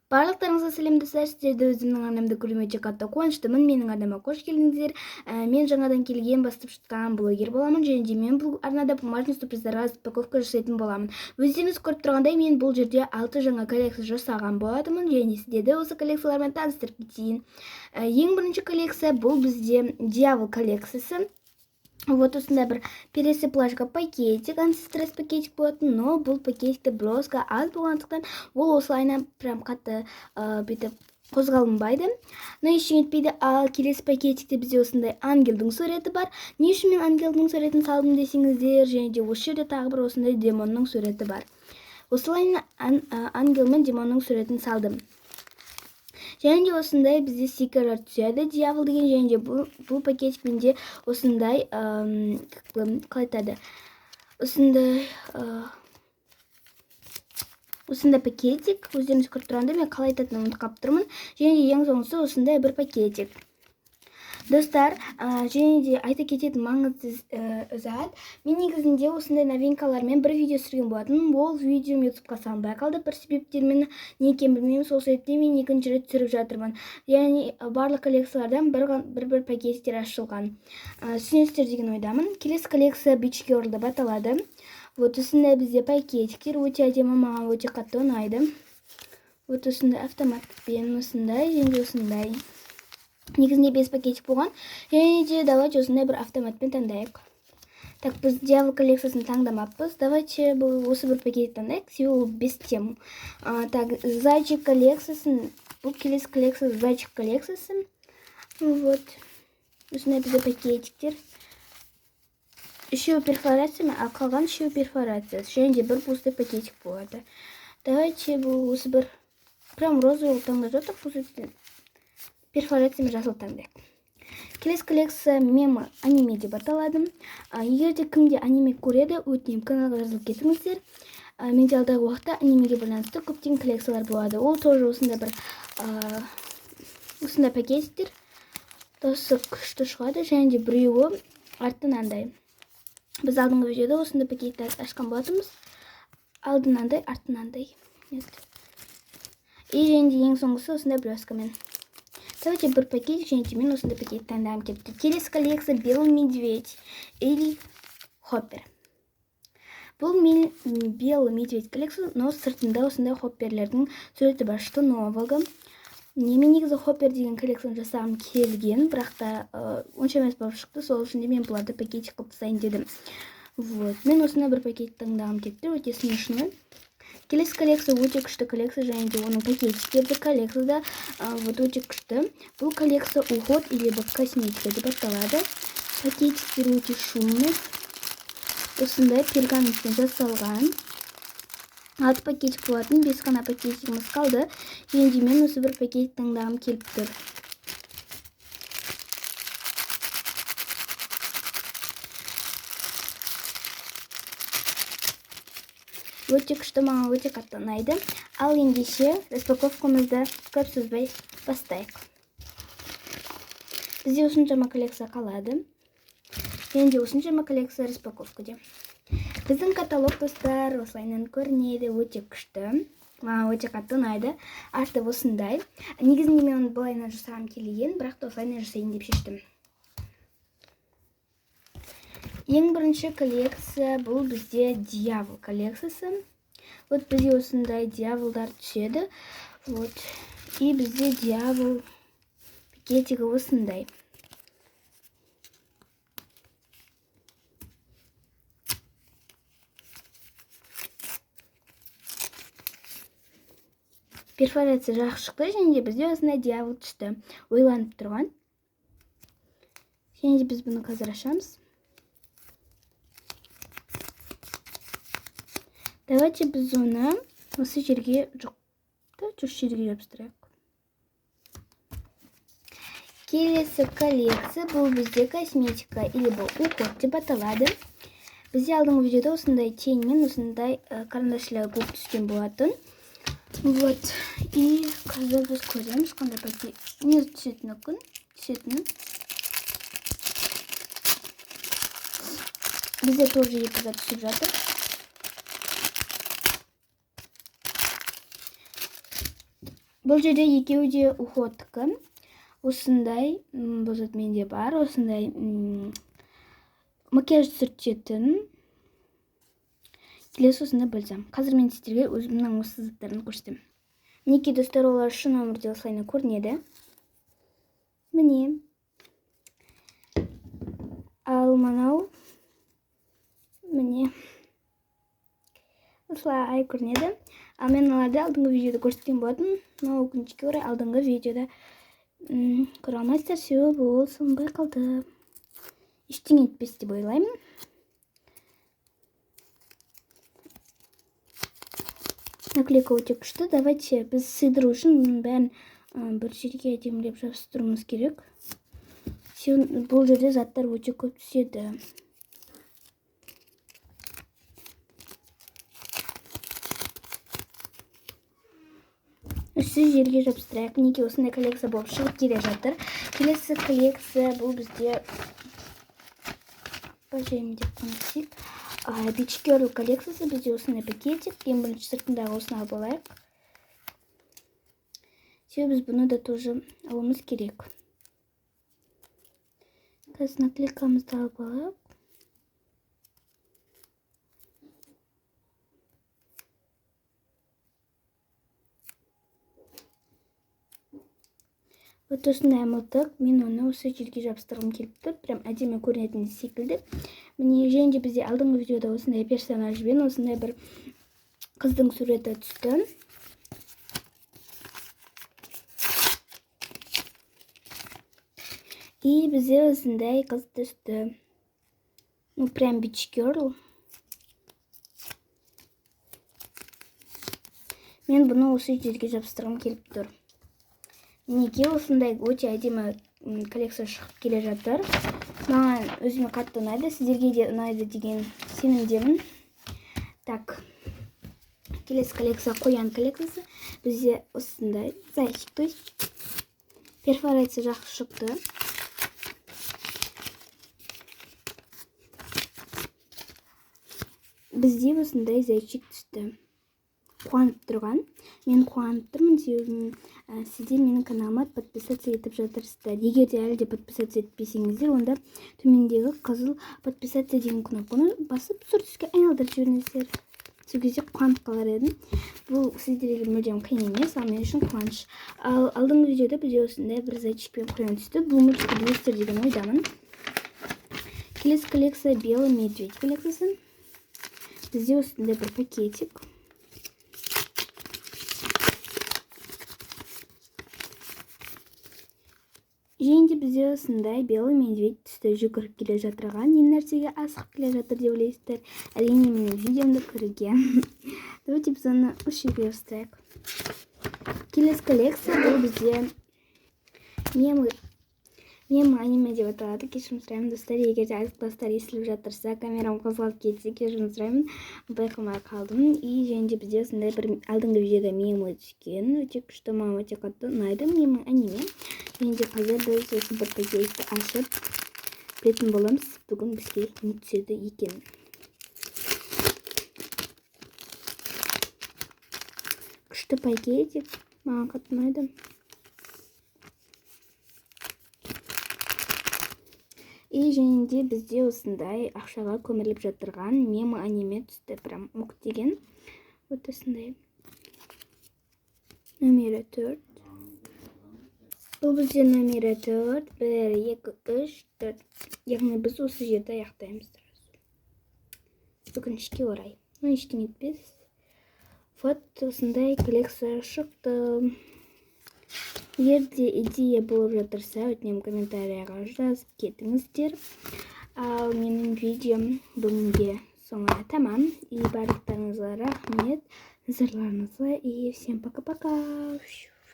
Барлықтарыңызға сәлем достар, сіздерді өзімнің арнамда көруіме өте қатты қуаныштымын. Менің арнама қош келдіңіздер. Мен жаңадан келген бастап шыққан блогер боламын, және де мен бұл арнада бумажный сюрприздарға распаковка жасайтын боламын. Өздеріңіз көріп тұрғандай, мен бұл жерде 6 жаңа коллекция жасаған болатынмын, және сіздерді осы коллекциялармен таныстырып кетейін. Ең бірінші коллекция бұл бізде Дьявол коллекциясы. Вот осындай бір пересі плашка пакетик, антистресс пакетик болатын, но бұл пакетикті броска аз болғандықтан ол осылайна прям қатты бүйтіп қозғалынбайды. Но ештеңе етпейді. Ал келесі пакетикте бізде осындай ангелдің суреті бар. Не үшін мен ангелдің суретін салдым десеңіздер, және де осы жерде тағы бір осындай демонның суреті бар. Осылайна ангел мен демонның суретін салдым. Және де осындай бізде стикерлер түседі, Дьявол деген, және де бұл пакетикпенде осындай қалай айтады, осындай пакетик, өздеріңіз көріп тұрғанда мен қалай айтатынын ұмытып қалып тұрмын. Және де ең соңғысы осындай бір пакетик. Достар, және де айта кететін маңызды зат, мен негізінде осындай новинкалармен бір видео түсірген болатын. Ол видеом ютубқа салынбай қалды. Бір себептермен не екенін білмеймін, сол себептен мен екінші рет түсіріп жатырмын. Яғни барлық коллекциялардан бір пакеттер ашылған. Түсінесіздер деген ойдамын. Келесі коллекция Beach Girl деп аталады. Вот осындай бізде пакеттер өте әдемі, маған өте қатты ұнайды. Вот осындай автоматпен, осындай, және де осындай. Негізінде 5 пакетик болған. Және де давайте осындай бір автоматпен таңдайық. Так, біз Дьявол коллекциясын таңдамаппыз. Давайте осы бір пакетик таңдайық. Себебі ол без тем. Так, Зайчик коллекциясын. Бұл келесі коллекция Зайчик коллекциясы. Вот. Осындай бізде пакетиктер. Үшеуі перфорациямен, ал қалған үшеуі перфорациясы. Және де бір пустой пакетик болады. Давайте бұл осы бір прям розовый таңдап жатыр. Пустой перфорациямен жасыл таңдайық. Келесі коллекция мемы аниме деп аталады. Егер де кімде аниме көреді, өтінемін каналға жазылып кетіңіздер. Менде алдағы уақытта анимеге байланысты көптеген коллекциялар болады. Ол тоже осындай бір осындай пакеттер. Досы күшті шығады, және де біреуі артынандай. Біз алдыңғы видеода осындай пакетті ашқан болатынбыз. Алдынандай, артынандай. И және де ең соңғысы осындай блескамен. Давайте бір пакетик, және де мен осындай пакет таңдағым келіпті. Келесі коллекция Белый медведь или Хоппер. Бұл мен Белый медведь коллекция, но сыртында осындай хопперлердің суреті бар. Что нового? Мен негізі Хоппер деген коллекцияны жасағым келген, бірақ та онша емес болып шықты. Сол үшін де мен бұларды пакетик қылып тастайын дедім. Вот. Мен осындай бір пакет таңдағым келіпті, өте смешной. Келесі коллекция өте күшті коллекция, және де оның пакетиктерді коллекцияда вот өте күшті. Бұл коллекция уход или косметика деп аталады. Пакетиктер өте шумный. Осындай пергаментпен жасалған. 6 пакетик болатын, 5 қана пакетигіміз қалды. Және де мен осы бір пакет таңдағым келіп тұр. Өте күшті, маған өте қатты ұнайды. Ал ендеше распаковкамызды көп созбай бастайық. Бізде осыншама коллекция қалады. Және де осыншама коллекция распаковкада. Біздің каталог достар осылайынан көрінеді, өте күшті. Маған өте қатты ұнайды. Арты осындай. Негізінде мен оны былайынан жасағым келген, бірақ та осылайынан жасайын деп шештім. Ең бірінші коллекция бұл бізде Дьявол коллекциясы. Вот бізде осындай дьяволдар түседі. Вот. И бізде Дьявол пакетигі осындай. Перфорация жақсы шықты, және де бізде осындай Дьявол түсті. Ойланып тұрған. Және де біз бұны қазір ашамыз. Давайте біз оны осы жерге жерге жабыстырайық. Келесі коллекция бұл бізде косметика или бұл уход деп аталады. Бізде алдыңғы видеода осындай теңмен, осындай карандашлар болып түскен болатын. Вот. И қазір біз көреміз қандай пакет. Не түсетіні күн. Түсетіні. Бізде тоже екі зат түсіп жатыр. Бұл жерде екеуі де уходтікі. Осындай, бұл зат менде бар, осындай макияж сүртетін. Келесі осындай бальзам. Қазір мен сіздерге өзімнің осы заттарын көрсетемін. Мінекей достар, олар шын өмірде осылайына көрінеді. Міне. Ал мынау міне осылай көрінеді. Ал мен оларды алдыңғы видеода көрсеткен болатын. Но өкінішке орай алдыңғы видеода көре алмайсыздар, себебі ол сынбай қалды. Ештеңе етпес деп ойлаймын. Наклейка өте күшті. Давайте біз сыйдыру үшін бәрін бір жерге әдемілеп жабыстыруымыз керек. Бұл жерде заттар өте көп түседі. Үсі жерге жабыстырайық. Мінекей осындай коллекция болып шығып келе жатыр. Келесі коллекция бұл бізде пожайым деп қонысик. Beach Girl коллекциясы бізде осындай пакетик. Ең бірінші сыртындағы осыны алып алайық. Себебі біз бұны да тоже алуымыз керек. Қазір наклейкамызды алып алайық. Вот осындай мылтық. Мен оны осы жерге жабыстырғым келіп тұр. Прям әдемі көрінетін секілді. Міне және де бізде алдыңғы видеода осындай персонажбен осындай бір қыздың суреті түсті. И бізде осындай қыз түсті. Ну, прям Beach Girl. Мен бұны осы жерге жабыстырғым келіп тұр. Мінекей осындай өте әдемі коллекция шығып келе жатыр. Маған өзіме қатты ұнайды, сіздерге де ұнайды деген сенімдемін. Так, келесі коллекция қоян коллекциясы. Бізде осындай зайчик, то есть перфорация жақсы шықты. Бізде осындай зайчик түсті. Қуанып тұрған. Мен қуанып тұрмын, себебі сіздер менің каналыма подписаться етіп жатырсыздар. Егер де әлі де подписаться етпесеңіздер, онда төмендегі қызыл подписаться деген кнопканы басып сұр түске айналдырып жіберіңіздер. Сол кезде қуанып қалар едім. Бұл сіздерге мүлдем қиын емес, ал мен үшін қуаныш. Ал алдыңғы видеода бізде осындай бір зайчикпен қоян түсті. Бұл мультикті білесіздер деген ойдамын. Келесі коллекция белый медведь коллекциясы. Бізде осындай бір пакетик. Және де бізде осындай белый медведь түсті жүгіріп келе жатырған. Не нәрсеге асығып келе жатыр деп ойлайсыздар. Әрине менің видеомды көруге. Давайте біз оны осы жерге жабыстырайық. Келесі коллекция бұл бізде мем аниме деп аталады. Кешірім сұраймын достар, егер де айзықтастар естіліп жатырса, камерам қозғалып кетсе, кешірім сұраймын, байқамай қалдым. И және де бізде осындай бір алдыңғы видеода мемі түскен. Өте күшті, маған өте қатты ұнайды мемі аниме. Және де қазір біз осы бір пакетті ашып білетін боламыз, бүгін бізге не түседі екен. Күшті пакетик, маған қатты ұнайды. И және де бізде осындай ақшаға көміріліп жатырған мемі аниме түсті. Прям уқ деген. Вот осындай. Номері 4. Бұл бізде номері 4. 1, 2, 3, 4. Яғни біз осы жерді аяқтаймыз. Өкінішке орай. Ну, ештеңе етпес. Вот осындай коллекция шықты. Егер де идея болып жатырса, өтінемін комментарияға жазып кетіңіздер. Ал менің видеом бүгінге соңына тамам. И барлықтарыңызға рахмет назарларыңызға. И всем пока-пока.